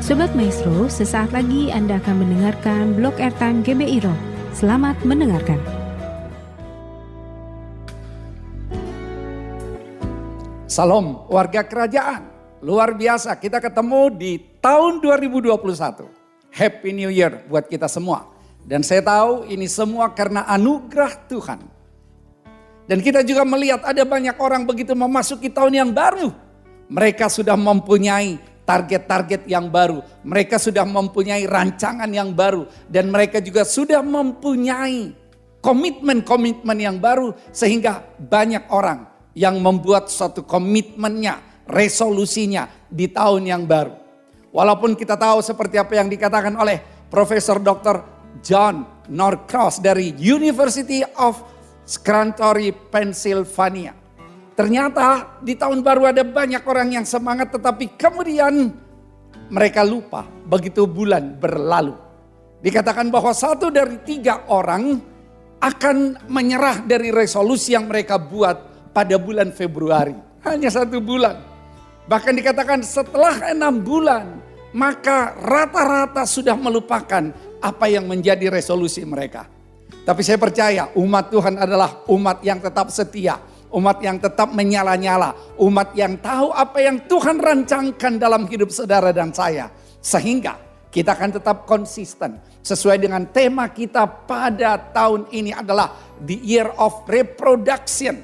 Sobat Maestro, sesaat lagi Anda akan mendengarkan Blog Airtime GBI Rock. Selamat mendengarkan. Salam warga kerajaan. Luar biasa kita ketemu di tahun 2021. Happy New Year buat kita semua. Dan saya tahu ini semua karena anugerah Tuhan. Dan kita juga melihat ada banyak orang begitu memasuki tahun yang baru. Mereka sudah mempunyai target-target yang baru. Mereka sudah mempunyai rancangan yang baru. Dan mereka juga sudah mempunyai komitmen-komitmen yang baru. Sehingga banyak orang yang membuat suatu komitmennya, resolusinya di tahun yang baru. Walaupun kita tahu seperti apa yang dikatakan oleh Profesor Dr. John Norcross dari University of Scranton, Pennsylvania. Ternyata di tahun baru ada banyak orang yang semangat tetapi kemudian mereka lupa begitu bulan berlalu. Dikatakan bahwa 1 dari 3 orang akan menyerah dari resolusi yang mereka buat pada bulan Februari. Hanya 1 bulan. Bahkan dikatakan setelah 6 bulan maka rata-rata sudah melupakan apa yang menjadi resolusi mereka. Tapi saya percaya umat Tuhan adalah umat yang tetap setia. Umat yang tetap menyala-nyala. Umat yang tahu apa yang Tuhan rancangkan dalam hidup saudara dan saya. Sehingga kita akan tetap konsisten. Sesuai dengan tema kita pada tahun ini adalah The Year of Reproduction.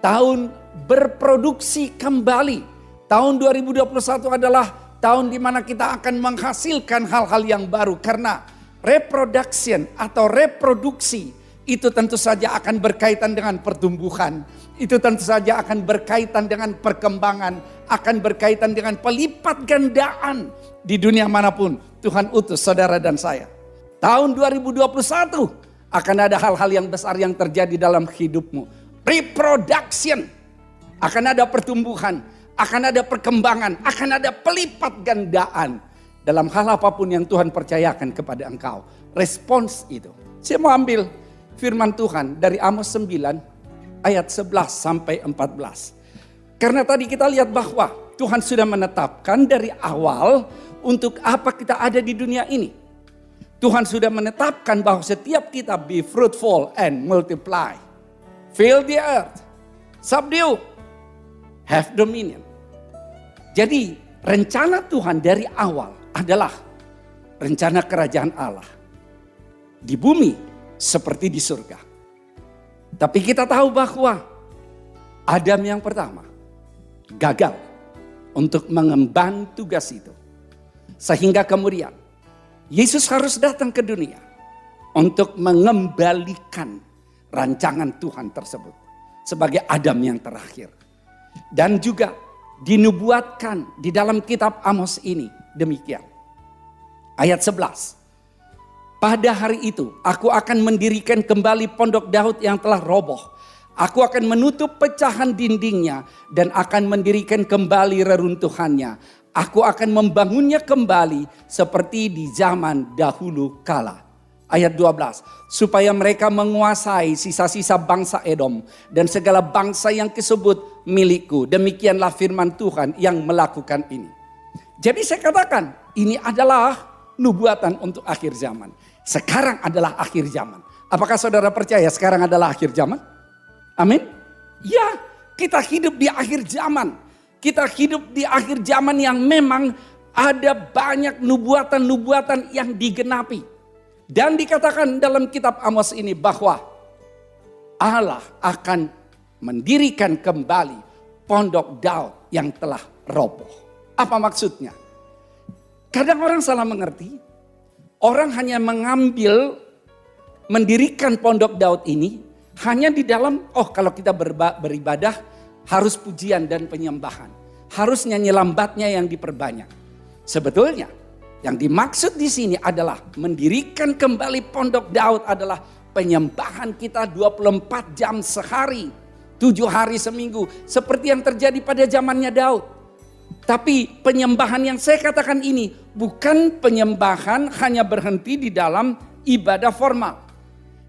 Tahun berproduksi kembali. Tahun 2021 adalah tahun di mana kita akan menghasilkan hal-hal yang baru. Karena reproduction atau reproduksi itu tentu saja akan berkaitan dengan pertumbuhan. Itu tentu saja akan berkaitan dengan perkembangan. Akan berkaitan dengan pelipat gandaan di dunia manapun Tuhan utus saudara dan saya. Tahun 2021 akan ada hal-hal yang besar yang terjadi dalam hidupmu. Reproduction. Akan ada pertumbuhan. Akan ada perkembangan. Akan ada pelipat gandaan. Dalam hal apapun yang Tuhan percayakan kepada engkau. Respons itu. Saya mau ambil firman Tuhan dari Amos 9 ayat 11 sampai 14. Karena tadi kita lihat bahwa Tuhan sudah menetapkan dari awal untuk apa kita ada di dunia ini. Tuhan sudah menetapkan bahwa setiap kita be fruitful and multiply. Fill the earth. Subdue. Have dominion. Jadi rencana Tuhan dari awal adalah rencana kerajaan Allah. Di bumi seperti di surga. Tapi kita tahu bahwa Adam yang pertama gagal untuk mengemban tugas itu. Sehingga kemudian Yesus harus datang ke dunia untuk mengembalikan rancangan Tuhan tersebut. Sebagai Adam yang terakhir. Dan juga dinubuatkan di dalam kitab Amos ini demikian. Ayat 11. Pada hari itu aku akan mendirikan kembali pondok Daud yang telah roboh. Aku akan menutup pecahan dindingnya dan akan mendirikan kembali reruntuhannya. Aku akan membangunnya kembali seperti di zaman dahulu kala. Ayat 12. Supaya mereka menguasai sisa-sisa bangsa Edom dan segala bangsa yang disebut milikku. Demikianlah firman Tuhan yang melakukan ini. Jadi saya katakan ini adalah nubuatan untuk akhir zaman. Sekarang adalah akhir zaman. Apakah saudara percaya sekarang adalah akhir zaman? Amin? Ya, kita hidup di akhir zaman. Kita hidup di akhir zaman yang memang ada banyak nubuatan-nubuatan yang digenapi. Dan dikatakan dalam kitab Amos ini bahwa Allah akan mendirikan kembali pondok Daud yang telah roboh. Apa maksudnya? Kadang orang salah mengerti. Orang hanya mengambil mendirikan pondok Daud ini hanya di dalam kalau kita beribadah harus pujian dan penyembahan. Harus nyanyi lambatnya yang diperbanyak. Sebetulnya yang dimaksud di sini adalah mendirikan kembali pondok Daud adalah penyembahan kita 24 jam sehari, 7 hari seminggu seperti yang terjadi pada zamannya Daud. Tapi penyembahan yang saya katakan ini bukan penyembahan hanya berhenti di dalam ibadah formal.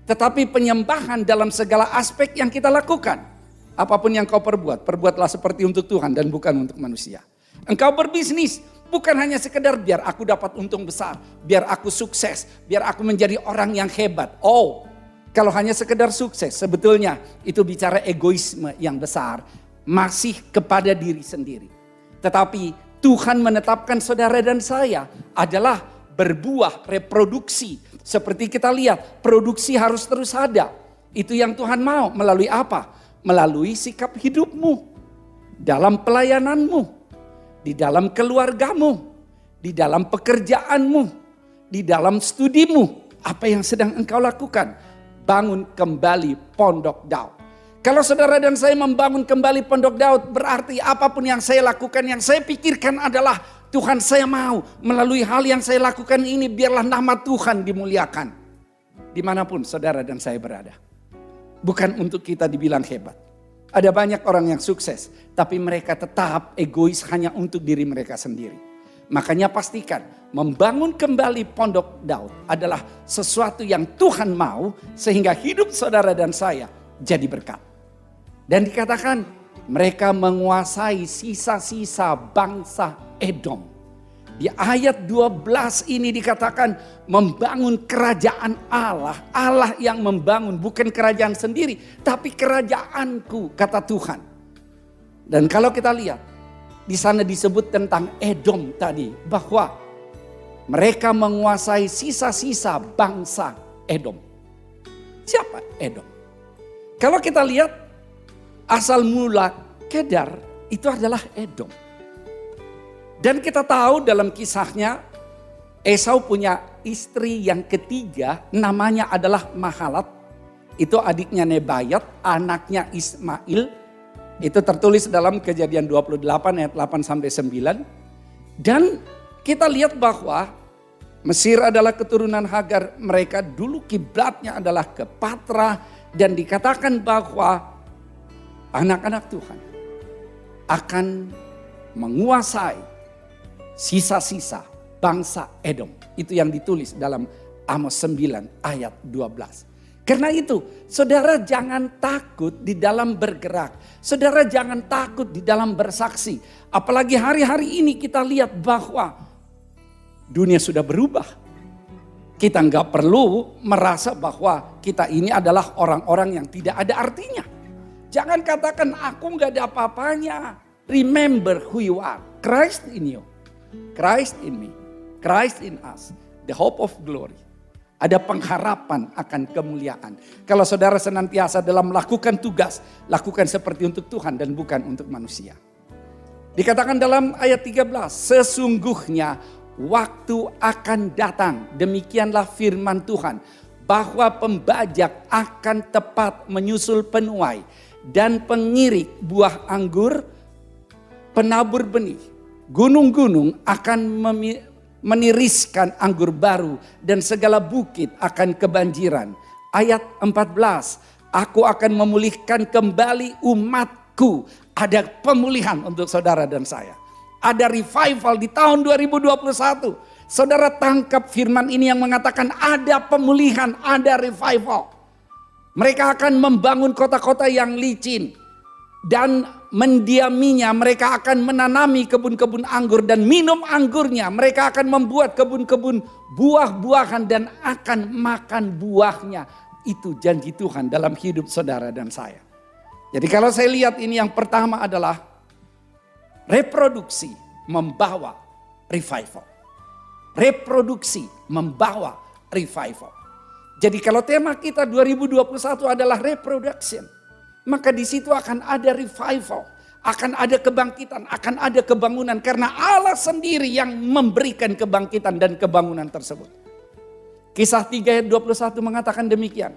Tetapi penyembahan dalam segala aspek yang kita lakukan. Apapun yang kau perbuat, perbuatlah seperti untuk Tuhan dan bukan untuk manusia. Engkau berbisnis, Bukan hanya sekedar biar aku dapat untung besar, biar aku sukses, biar aku menjadi orang yang hebat. Oh, kalau hanya sekedar sukses, sebetulnya itu bicara egoisme yang besar, masih kepada diri sendiri. Tetapi Tuhan menetapkan saudara dan saya adalah berbuah, reproduksi. Seperti kita lihat, produksi harus terus ada. Itu yang Tuhan mau. Melalui apa? Melalui sikap hidupmu, dalam pelayananmu, di dalam keluargamu, di dalam pekerjaanmu, di dalam studimu. Apa yang sedang engkau lakukan? Bangun kembali Pondok Daud. Kalau saudara dan saya membangun kembali Pondok Daud, berarti apapun yang saya lakukan, yang saya pikirkan adalah Tuhan, saya mau melalui hal yang saya lakukan ini biarlah nama Tuhan dimuliakan. Dimanapun saudara dan saya berada. Bukan untuk kita dibilang hebat. Ada banyak orang yang sukses, tapi mereka tetap egois hanya untuk diri mereka sendiri. Makanya pastikan membangun kembali Pondok Daud adalah sesuatu yang Tuhan mau sehingga hidup saudara dan saya jadi berkat. Dan dikatakan mereka menguasai sisa-sisa bangsa Edom. Di ayat 12 ini dikatakan membangun kerajaan Allah. Allah yang membangun, bukan kerajaan sendiri, tapi kerajaanku, kata Tuhan. Dan kalau kita lihat, di sana disebut tentang Edom tadi, bahwa mereka menguasai sisa-sisa bangsa Edom. Siapa Edom? Kalau kita lihat, asal mula Kedar itu adalah Edom. Dan kita tahu dalam kisahnya Esau punya istri yang ketiga namanya adalah Mahalat. Itu adiknya Nebayat, anaknya Ismail. Itu tertulis dalam Kejadian 28 ayat 8-9. Dan kita lihat bahwa Mesir adalah keturunan Hagar. Mereka dulu kiblatnya adalah ke Patra. Dan dikatakan bahwa anak-anak Tuhan akan menguasai sisa-sisa bangsa Edom. Itu yang ditulis dalam Amos 9 ayat 12. Karena itu, saudara jangan takut di dalam bergerak. Saudara jangan takut di dalam bersaksi. Apalagi hari-hari ini kita lihat bahwa dunia sudah berubah. Kita nggak perlu merasa bahwa kita ini adalah orang-orang yang tidak ada artinya. Jangan katakan aku nggak ada apa-apanya. Remember who you are. Christ in you. Christ in me, Christ in us, the hope of glory. Ada pengharapan akan kemuliaan. Kalau saudara senantiasa dalam melakukan tugas, lakukan seperti untuk Tuhan dan bukan untuk manusia. Dikatakan dalam ayat 13, sesungguhnya waktu akan datang, demikianlah firman Tuhan, bahwa pembajak akan tepat menyusul penuai dan pengirik buah anggur, penabur benih. Gunung-gunung akan meniriskan anggur baru dan segala bukit akan kebanjiran. Ayat 14, aku akan memulihkan kembali umatku. Ada pemulihan untuk saudara dan saya. Ada revival di tahun 2021. Saudara tangkap firman ini yang mengatakan ada pemulihan, ada revival. Mereka akan membangun kota-kota yang licin. Dan mendiaminya, mereka akan menanami kebun-kebun anggur dan minum anggurnya. Mereka akan membuat kebun-kebun buah-buahan dan akan makan buahnya. Itu janji Tuhan dalam hidup saudara dan saya. Jadi kalau saya lihat ini yang pertama adalah reproduksi membawa revival. Reproduksi membawa revival. Jadi kalau tema kita 2021 adalah reproduction. Maka di situ akan ada revival, akan ada kebangkitan, akan ada kebangunan. Karena Allah sendiri yang memberikan kebangkitan dan kebangunan tersebut. Kisah 3 ayat 21 mengatakan demikian.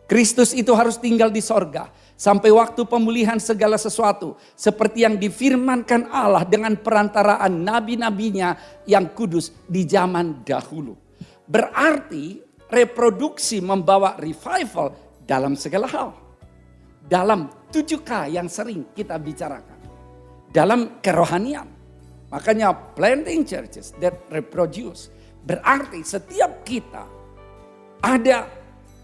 Kristus itu harus tinggal di sorga sampai waktu pemulihan segala sesuatu. Seperti yang difirmankan Allah dengan perantaraan nabi-nabinya yang kudus di zaman dahulu. Berarti reproduksi membawa revival dalam segala hal. Dalam 7K yang sering kita bicarakan. Dalam kerohanian. Makanya planting churches that reproduce. Berarti setiap kita ada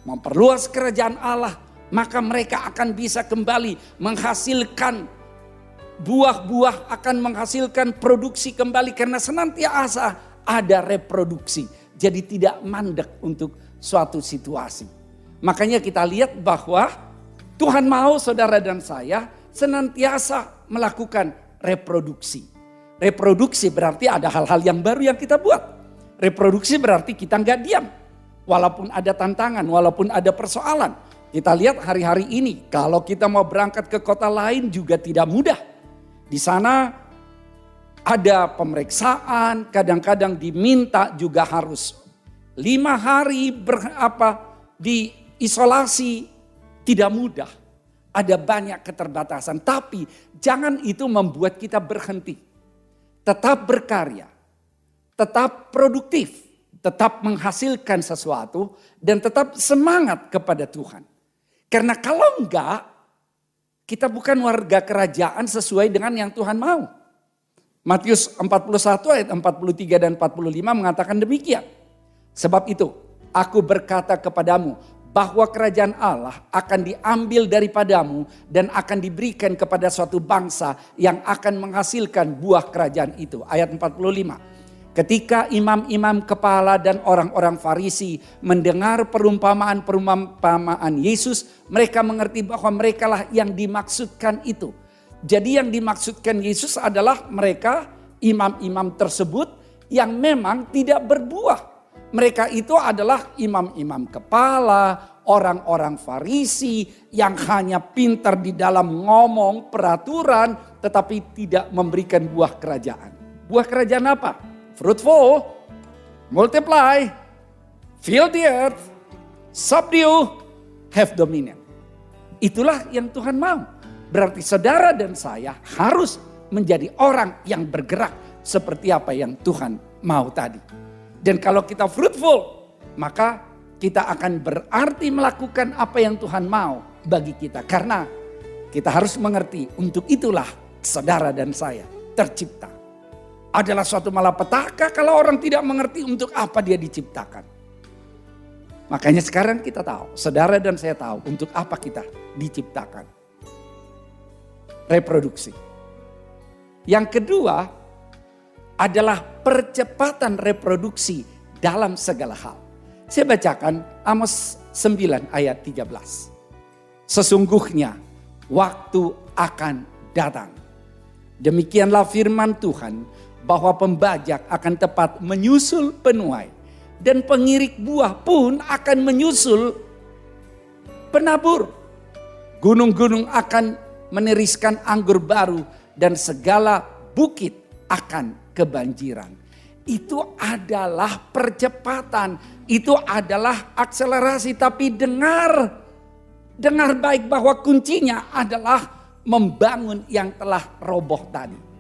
memperluas kerajaan Allah. Maka mereka akan bisa kembali menghasilkan buah-buah akan menghasilkan produksi kembali karena senantiasa ada reproduksi. Jadi tidak mandek untuk suatu situasi. Makanya kita lihat bahwa Tuhan mau saudara dan saya senantiasa melakukan reproduksi. Reproduksi berarti ada hal-hal yang baru yang kita buat. Reproduksi berarti kita nggak diam. Walaupun ada tantangan, walaupun ada persoalan. Kita lihat hari-hari ini kalau kita mau berangkat ke kota lain juga tidak mudah. Di sana ada pemeriksaan, kadang-kadang diminta juga harus 5 hari di isolasi, tidak mudah. Ada banyak keterbatasan, tapi jangan itu membuat kita berhenti. Tetap berkarya, tetap produktif, tetap menghasilkan sesuatu, dan tetap semangat kepada Tuhan. Karena kalau enggak, kita bukan warga kerajaan sesuai dengan yang Tuhan mau. Matius 41 ayat 43 dan 45 mengatakan demikian. Sebab itu, aku berkata kepadamu, bahwa kerajaan Allah akan diambil daripadamu dan akan diberikan kepada suatu bangsa yang akan menghasilkan buah kerajaan itu. Ayat 45. Ketika imam-imam kepala dan orang-orang Farisi mendengar perumpamaan Yesus, mereka mengerti bahwa merekalah yang dimaksudkan itu. Jadi yang dimaksudkan Yesus adalah mereka imam-imam tersebut yang memang tidak berbuah. Mereka itu adalah imam-imam kepala, orang-orang Farisi yang hanya pintar di dalam ngomong peraturan tetapi tidak memberikan buah kerajaan. Buah kerajaan apa? Fruitful, multiply, fill the earth, subdue, have dominion. Itulah yang Tuhan mau. Berarti saudara dan saya harus menjadi orang yang bergerak seperti apa yang Tuhan mau tadi. Dan kalau kita fruitful, maka kita akan berarti melakukan apa yang Tuhan mau bagi kita. Karena kita harus mengerti untuk itulah saudara dan saya tercipta. Adalah suatu malapetaka kalau orang tidak mengerti untuk apa dia diciptakan. Makanya sekarang kita tahu, saudara dan saya tahu untuk apa kita diciptakan. Reproduksi. Yang kedua adalah percepatan reproduksi dalam segala hal. Saya bacakan Amos 9 ayat 13. Sesungguhnya waktu akan datang. Demikianlah firman Tuhan bahwa pembajak akan tepat menyusul penuai. Dan pengirik buah pun akan menyusul penabur. Gunung-gunung akan meniriskan anggur baru dan segala bukit akan kebanjiran. Itu adalah percepatan, itu adalah akselerasi. Tapi dengar baik bahwa kuncinya adalah membangun yang telah roboh tadi.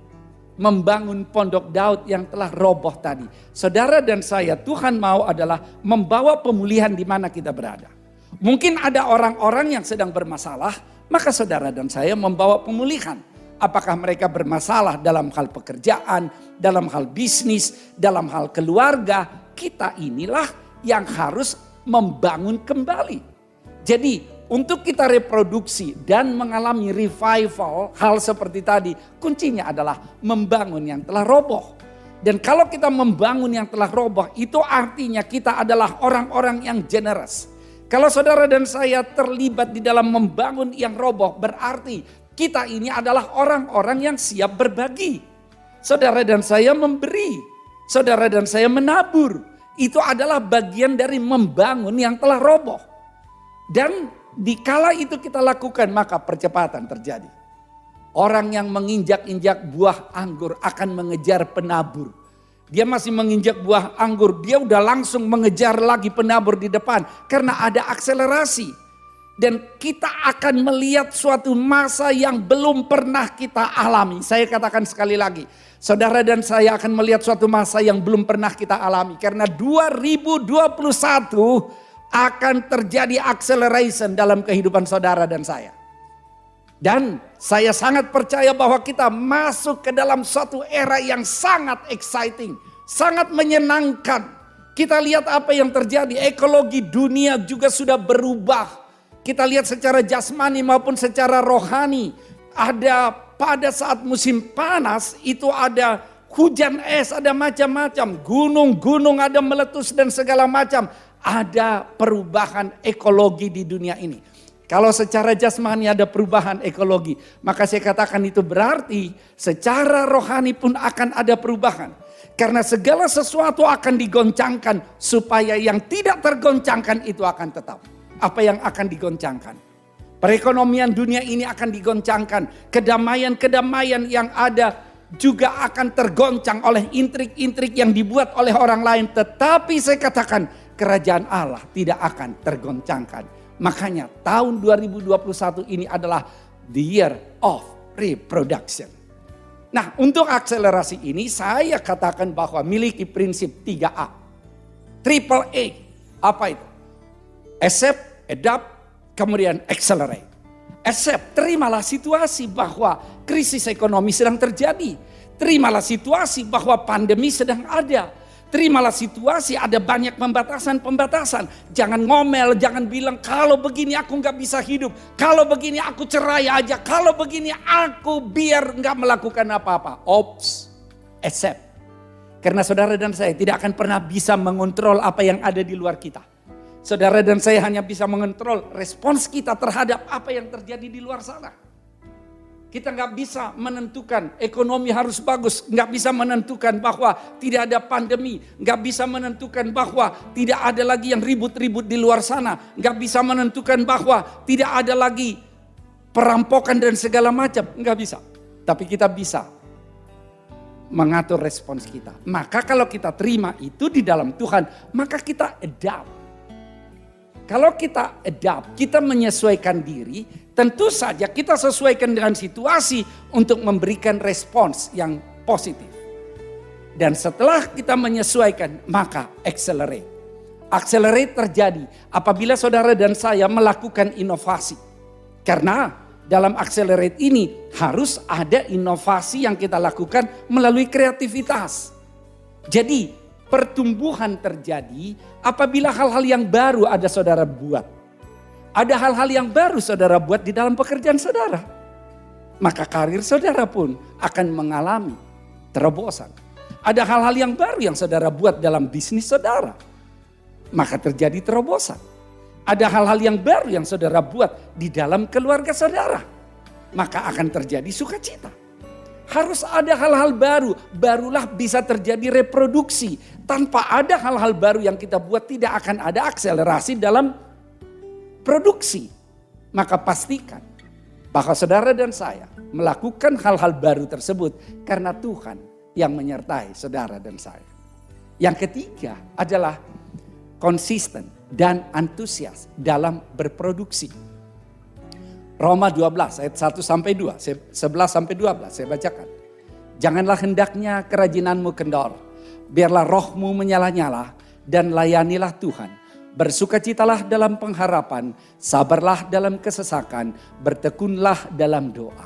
Membangun pondok Daud yang telah roboh tadi. Saudara dan saya, Tuhan mau adalah membawa pemulihan di mana kita berada. Mungkin ada orang-orang yang sedang bermasalah, maka saudara dan saya membawa pemulihan. Apakah mereka bermasalah dalam hal pekerjaan, dalam hal bisnis, dalam hal keluarga. Kita inilah yang harus membangun kembali. Jadi untuk kita reproduksi dan mengalami revival hal seperti tadi. Kuncinya adalah membangun yang telah roboh. Dan kalau kita membangun yang telah roboh itu artinya kita adalah orang-orang yang generous. Kalau saudara dan saya terlibat di dalam membangun yang roboh berarti kita ini adalah orang-orang yang siap berbagi. Saudara dan saya memberi. Saudara dan saya menabur. Itu adalah bagian dari membangun yang telah roboh. Dan dikala itu kita lakukan maka percepatan terjadi. Orang yang menginjak-injak buah anggur akan mengejar penabur. Dia masih menginjak buah anggur. Dia udah langsung mengejar lagi penabur di depan. Karena ada akselerasi. Dan kita akan melihat suatu masa yang belum pernah kita alami. Saya katakan sekali lagi. Saudara dan saya akan melihat suatu masa yang belum pernah kita alami. Karena 2021 akan terjadi acceleration dalam kehidupan saudara dan saya. Dan saya sangat percaya bahwa kita masuk ke dalam suatu era yang sangat exciting. Sangat menyenangkan. Kita lihat apa yang terjadi. Ekologi dunia juga sudah berubah. Kita lihat secara jasmani maupun secara rohani. Ada pada saat musim panas itu ada hujan es, ada macam-macam. Gunung-gunung ada meletus dan segala macam. Ada perubahan ekologi di dunia ini. Kalau secara jasmani ada perubahan ekologi, maka saya katakan itu berarti secara rohani pun akan ada perubahan. Karena segala sesuatu akan digoncangkan supaya yang tidak tergoncangkan itu akan tetap. Apa yang akan digoncangkan? Perekonomian dunia ini akan digoncangkan. Kedamaian-kedamaian yang ada juga akan tergoncang oleh intrik-intrik yang dibuat oleh orang lain. Tetapi saya katakan kerajaan Allah tidak akan tergoncangkan. Makanya tahun 2021 ini adalah the year of reproduction. Nah, untuk akselerasi ini saya katakan bahwa miliki prinsip 3A. Triple A. Apa itu? Accept, adapt, kemudian accelerate. Accept, terimalah situasi bahwa krisis ekonomi sedang terjadi. Terimalah situasi bahwa pandemi sedang ada. Terimalah situasi ada banyak pembatasan-pembatasan. Jangan ngomel, jangan bilang kalau begini aku gak bisa hidup. Kalau begini aku cerai aja. Kalau begini aku biar gak melakukan apa-apa. Ops, accept. Karena saudara dan saya tidak akan pernah bisa mengontrol apa yang ada di luar kita. Saudara dan saya hanya bisa mengontrol respons kita terhadap apa yang terjadi di luar sana. Kita nggak bisa menentukan ekonomi harus bagus, nggak bisa menentukan bahwa tidak ada pandemi, nggak bisa menentukan bahwa tidak ada lagi yang ribut-ribut di luar sana, nggak bisa menentukan bahwa tidak ada lagi perampokan dan segala macam, nggak bisa. Tapi kita bisa mengatur respons kita. Maka kalau kita terima itu di dalam Tuhan, maka kita adapt. Kalau kita adapt, kita menyesuaikan diri, tentu saja kita sesuaikan dengan situasi untuk memberikan respons yang positif. Dan setelah kita menyesuaikan, maka accelerate. Accelerate terjadi apabila saudara dan saya melakukan inovasi. Karena dalam accelerate ini harus ada inovasi yang kita lakukan melalui kreativitas. Jadi pertumbuhan terjadi apabila hal-hal yang baru ada saudara buat. Ada hal-hal yang baru saudara buat di dalam pekerjaan saudara. Maka karir saudara pun akan mengalami terobosan. Ada hal-hal yang baru yang saudara buat dalam bisnis saudara. Maka terjadi terobosan. Ada hal-hal yang baru yang saudara buat di dalam keluarga saudara. Maka akan terjadi sukacita. Harus ada hal-hal baru, barulah bisa terjadi reproduksi. Tanpa ada hal-hal baru yang kita buat tidak akan ada akselerasi dalam produksi. Maka pastikan bahwa saudara dan saya melakukan hal-hal baru tersebut karena Tuhan yang menyertai saudara dan saya. Yang ketiga adalah konsisten dan antusias dalam berproduksi. Roma 12 ayat 1 sampai 2, 11 sampai 12 saya bacakan. Janganlah hendaknya kerajinanmu kendor, biarlah rohmu menyala-nyala dan layanilah Tuhan. Bersukacitalah dalam pengharapan, sabarlah dalam kesesakan, bertekunlah dalam doa.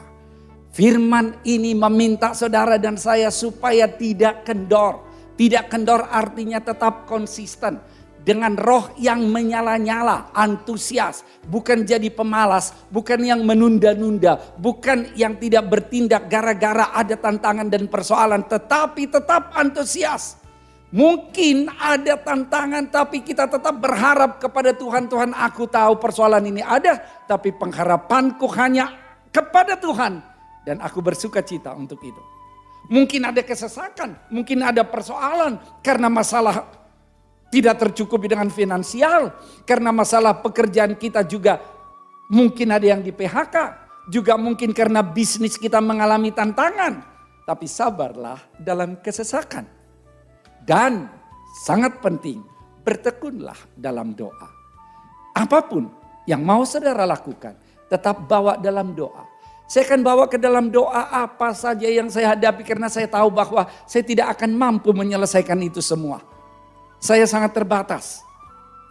Firman ini meminta saudara dan saya supaya tidak kendor. Tidak kendor artinya tetap konsisten. Dengan roh yang menyala-nyala, antusias. Bukan jadi pemalas, bukan yang menunda-nunda. Bukan yang tidak bertindak gara-gara ada tantangan dan persoalan. Tetapi tetap antusias. Mungkin ada tantangan tapi kita tetap berharap kepada Tuhan. Tuhan, aku tahu persoalan ini ada. Tapi pengharapanku hanya kepada Tuhan. Dan aku bersuka cita untuk itu. Mungkin ada kesesakan, mungkin ada persoalan karena masalah tidak tercukupi dengan finansial. Karena masalah pekerjaan kita juga mungkin ada yang di PHK. Juga mungkin karena bisnis kita mengalami tantangan. Tapi sabarlah dalam kesesakan. Dan sangat penting, bertekunlah dalam doa. Apapun yang mau saudara lakukan, tetap bawa dalam doa. Saya akan bawa ke dalam doa apa saja yang saya hadapi karena saya tahu bahwa saya tidak akan mampu menyelesaikan itu semua. Saya sangat terbatas.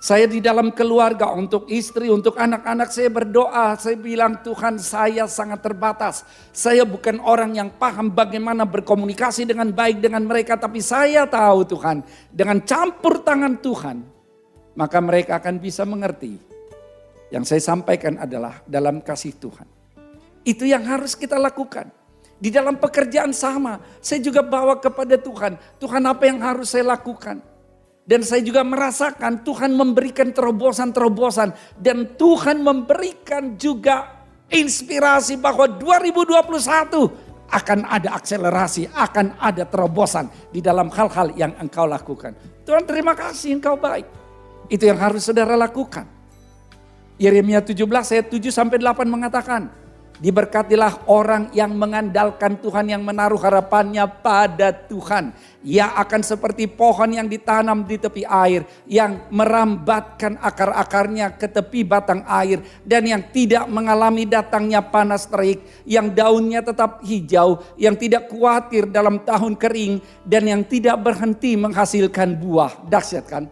Saya di dalam keluarga, untuk istri, untuk anak-anak saya berdoa. Saya bilang, Tuhan, saya sangat terbatas. Saya bukan orang yang paham bagaimana berkomunikasi dengan baik dengan mereka. Tapi saya tahu Tuhan, dengan campur tangan Tuhan, maka mereka akan bisa mengerti. Yang saya sampaikan adalah dalam kasih Tuhan. Itu yang harus kita lakukan. Di dalam pekerjaan sama, saya juga bawa kepada Tuhan. Tuhan, apa yang harus saya lakukan? Dan saya juga merasakan Tuhan memberikan terobosan-terobosan. Dan Tuhan memberikan juga inspirasi bahwa 2021 akan ada akselerasi, akan ada terobosan di dalam hal-hal yang engkau lakukan. Tuhan, terima kasih, engkau baik. Itu yang harus saudara lakukan. Yeremia 17 ayat 7-8 mengatakan, diberkatilah orang yang mengandalkan Tuhan, yang menaruh harapannya pada Tuhan. Ia akan seperti pohon yang ditanam di tepi air, yang merambatkan akar-akarnya ke tepi batang air, dan yang tidak mengalami datangnya panas terik, yang daunnya tetap hijau, yang tidak khawatir dalam tahun kering, dan yang tidak berhenti menghasilkan buah. Dahsyat kan?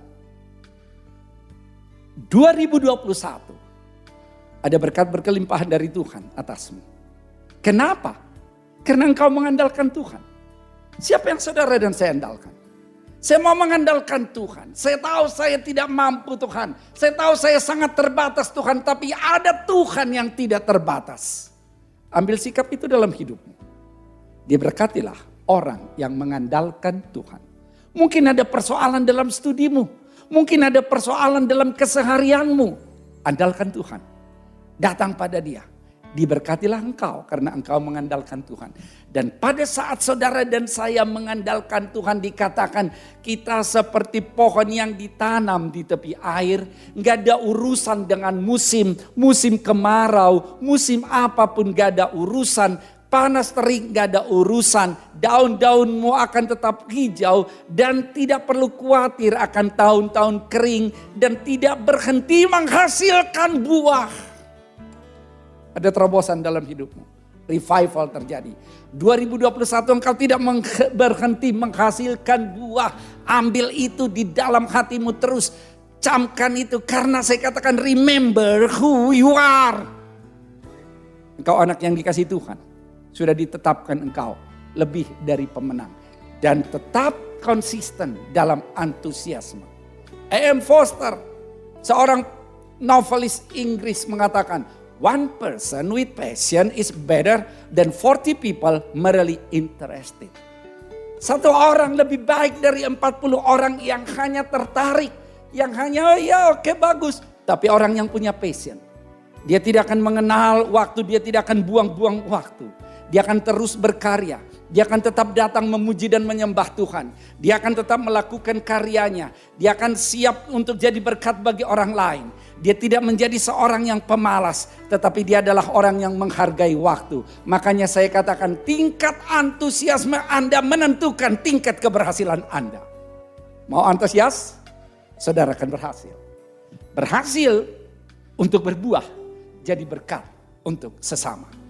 2021 ada berkat berkelimpahan dari Tuhan atasmu. Kenapa? Karena engkau mengandalkan Tuhan. Siapa yang saudara dan saya andalkan? Saya mau mengandalkan Tuhan. Saya tahu saya tidak mampu Tuhan. Saya tahu saya sangat terbatas Tuhan. Tapi ada Tuhan yang tidak terbatas. Ambil sikap itu dalam hidupmu. Diberkatilah orang yang mengandalkan Tuhan. Mungkin ada persoalan dalam studimu. Mungkin ada persoalan dalam keseharianmu. Andalkan Tuhan. Datang pada Dia. Diberkatilah engkau karena engkau mengandalkan Tuhan. Dan pada saat saudara dan saya mengandalkan Tuhan, dikatakan kita seperti pohon yang ditanam di tepi air. Gak ada urusan dengan musim kemarau, musim apapun gak ada urusan. Panas terik gak ada urusan. Daun-daunmu akan tetap hijau dan tidak perlu khawatir akan tahun-tahun kering. Dan tidak berhenti menghasilkan buah. Ada terobosan dalam hidupmu. Revival terjadi. 2021 engkau tidak berhenti menghasilkan buah. Ambil itu di dalam hatimu terus. Camkan itu karena saya katakan remember who you are. Engkau anak yang dikasih Tuhan. Sudah ditetapkan engkau lebih dari pemenang. Dan tetap konsisten dalam antusiasme. A.M. Foster, seorang novelis Inggris mengatakan, one person with passion is better than 40 people merely interested. Satu orang lebih baik dari 40 orang yang hanya tertarik. Yang hanya oke bagus. Tapi orang yang punya passion. Dia tidak akan mengenal waktu, dia tidak akan buang-buang waktu. Dia akan terus berkarya. Dia akan tetap datang memuji dan menyembah Tuhan. Dia akan tetap melakukan karyanya. Dia akan siap untuk jadi berkat bagi orang lain. Dia tidak menjadi seorang yang pemalas. Tetapi dia adalah orang yang menghargai waktu. Makanya saya katakan tingkat antusiasme Anda menentukan tingkat keberhasilan Anda. Mau antusias? Saudara akan berhasil. Berhasil untuk berbuah. Jadi berkat untuk sesama.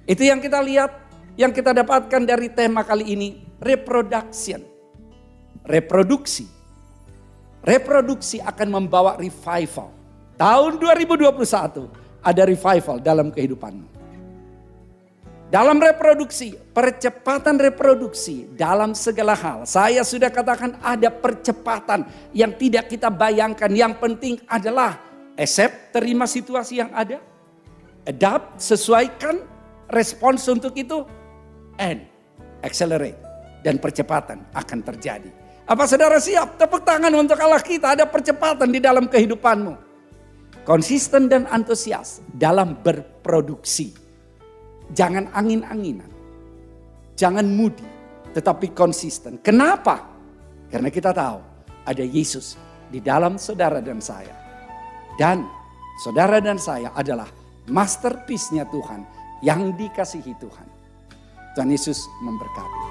Itu yang kita lihat. Yang kita dapatkan dari tema kali ini, reproduction. Reproduksi. Reproduksi akan membawa revival. Tahun 2021 ada revival dalam kehidupanmu. Dalam reproduksi, percepatan reproduksi dalam segala hal. Saya sudah katakan ada percepatan yang tidak kita bayangkan. Yang penting adalah accept, terima situasi yang ada. Adapt, sesuaikan respons untuk itu. And accelerate, dan percepatan akan terjadi. Apa saudara siap? Tepuk tangan untuk Allah kita, ada percepatan di dalam kehidupanmu. Konsisten dan antusias dalam berproduksi. Jangan angin-anginan. Jangan moody, tetapi konsisten. Kenapa? Karena kita tahu ada Yesus di dalam saudara dan saya. Dan saudara dan saya adalah masterpiece-nya Tuhan yang dikasihi Tuhan. Tuhan Yesus memberkati.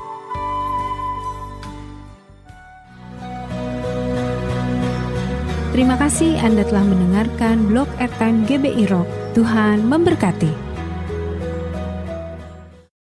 Terima kasih Anda telah mendengarkan Blog Airtime GBI Rock. Tuhan memberkati.